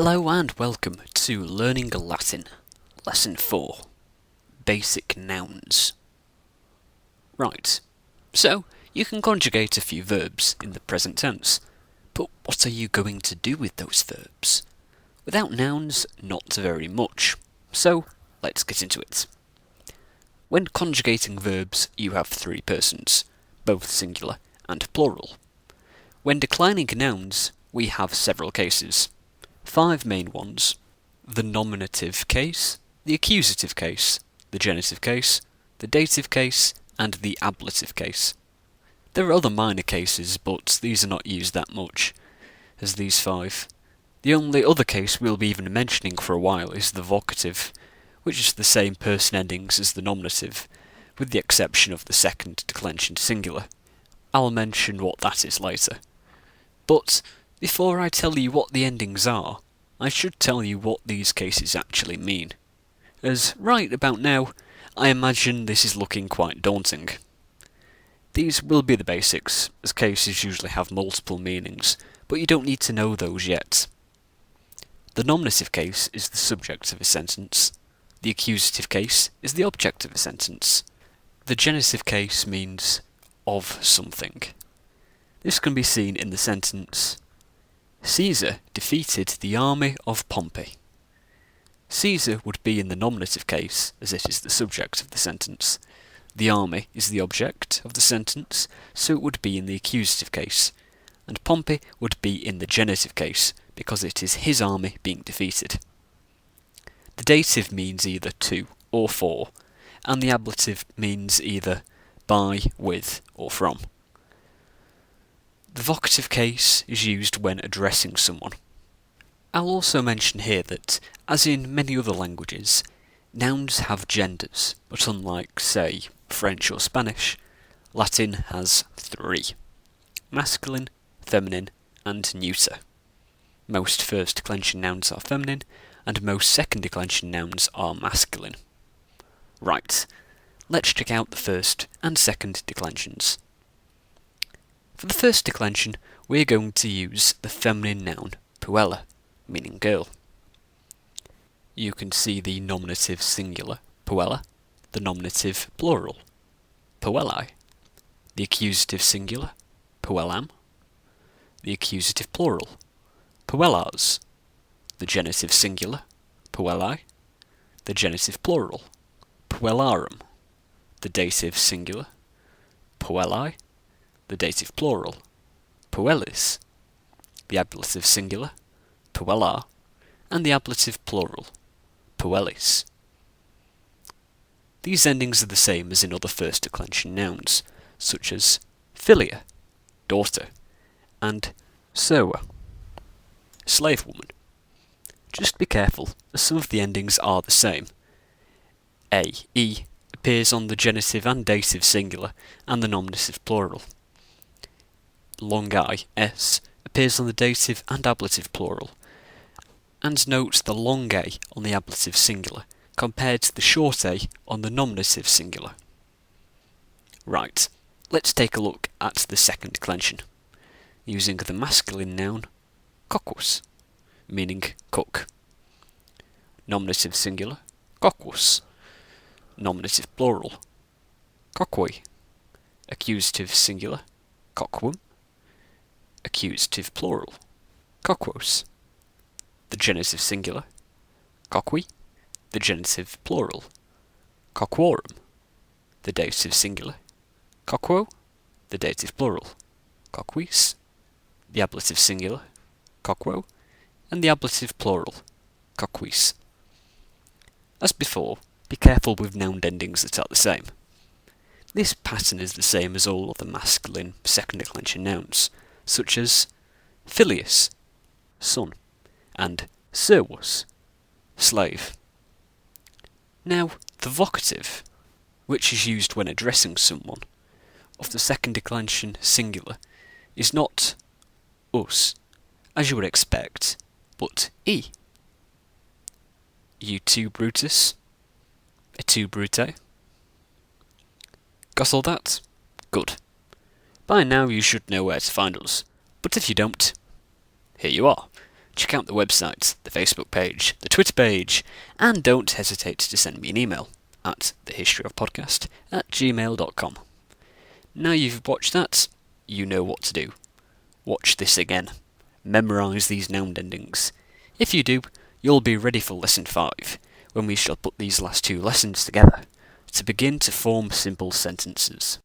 Hello and welcome to Learning Latin, Lesson 4, Basic Nouns. Right, so you can conjugate a few verbs in the present tense, but what are you going to do with those verbs? Without nouns, not very much, so let's get into it. When conjugating verbs, you have three persons, both singular and plural. When declining nouns, we have several cases. 5 main ones: the nominative case, the accusative case, the genitive case, the dative case, and the ablative case. There are other minor cases, but these are not used that much as these 5. The only other case we'll be even mentioning for a while is the vocative, which is the same person endings as the nominative, with the exception of the second declension singular. I'll mention what that is later. But before I tell you what the endings are, I should tell you what these cases actually mean, as right about now, I imagine this is looking quite daunting. These will be the basics, as cases usually have multiple meanings, but you don't need to know those yet. The nominative case is the subject of a sentence. The accusative case is the object of a sentence. The genitive case means of something. This can be seen in the sentence, Caesar defeated the army of Pompey. Caesar would be in the nominative case, as it is the subject of the sentence. The army is the object of the sentence, so it would be in the accusative case, and Pompey would be in the genitive case, because it is his army being defeated. The dative means either to or for, and the ablative means either by, with, or from. The vocative case is used when addressing someone. I'll also mention here that, as in many other languages, nouns have genders, but unlike, say, French or Spanish, Latin has 3: masculine, feminine, and neuter. Most first declension nouns are feminine, and most second declension nouns are masculine. Right, let's check out the first and second declensions. For the first declension, we're going to use the feminine noun puella, meaning girl. You can see the nominative singular, puella, the nominative plural, puellae, the accusative singular, puellam, the accusative plural, puellas, the genitive singular, puellae, the genitive plural, puellarum, the dative singular, puellae, the dative plural, puellis, the ablative singular, puella, and the ablative plural, puellis. These endings are the same as in other first declension nouns, such as filia, daughter, and serva, slave woman. Just be careful, as some of the endings are the same. E appears on the genitive and dative singular and the nominative plural. Long I, S, appears on the dative and ablative plural. And note the long A on the ablative singular, compared to the short A on the nominative singular. Right, let's take a look at the second declension, using the masculine noun coccus, meaning cook. Nominative singular, coccus. Nominative plural, coqui. Accusative singular, coquum. Accusative plural, coquos. The genitive singular, coqui. The genitive plural, coquorum. The dative singular, coquo. The dative plural, coquis. The ablative singular, coquo. And the ablative plural, coquis. As before, be careful with noun endings that are the same. This pattern is the same as all other masculine second declension nouns, such as filius, son, and servus, slave. Now, the vocative, which is used when addressing someone, of the second declension singular, is not us, as you would expect, but e. You tu Brutus, e tu Brute. Got all that? Good. By now you should know where to find us, but if you don't, here you are. check out the website, the Facebook page, the Twitter page, and don't hesitate to send me an email at thehistoryofpodcast@gmail.com. Now you've watched that, you know what to do. Watch this again. Memorise these noun endings. If you do, you'll be ready for Lesson 5, when we shall put these last 2 lessons together to begin to form simple sentences.